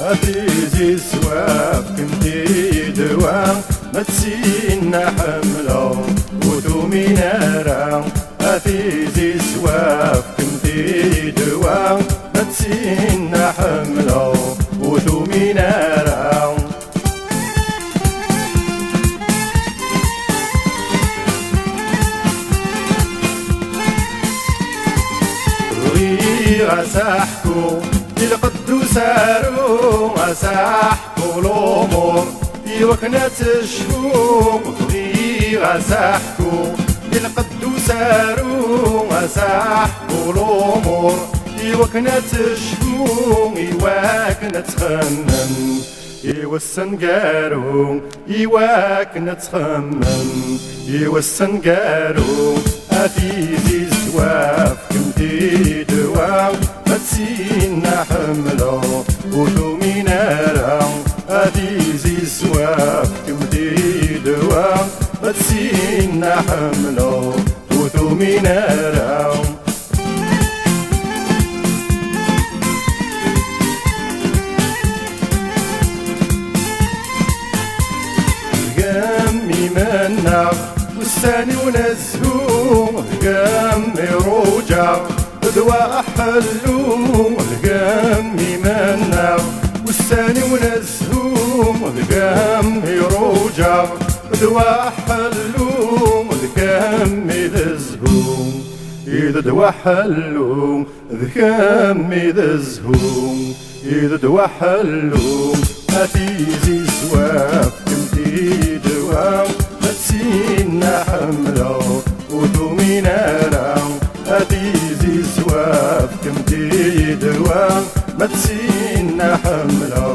أتيزي سواف كمتي دوا ما تسينا حملة وتومي نارا. أتيزي سواف كمتي دوا ما تسينا حملة وتومي نارا. غساحكو القدو سارو غساحكو الأمور في وكنة الشهوم. بغي غساحكو القدو سارو غساحكو الأمور في وكنة الشهوم. إيواك نتخمم إيوا السنقارو إيواك نتخمم إيوا السنقارو. أتيزي زواف كمتي دوا ما تسينا حملة وتومي نارا. أتيزي زواف كمتي دوا ما تسينا حملة وتومي نارا. قامي منا والثاني ونزهو القامي روجع دوا حلو. القامي منا والثاني ونزهو القامي روجع دوا حلو. القامي ذزهو إذا دوا حلو القامي ذزهو إذا دوا حلو. أتيزي سواف كمتي دوا ما تسينا حملة وتومي نارا. أتيزي سواف كمتي دوا ما تسينا حملة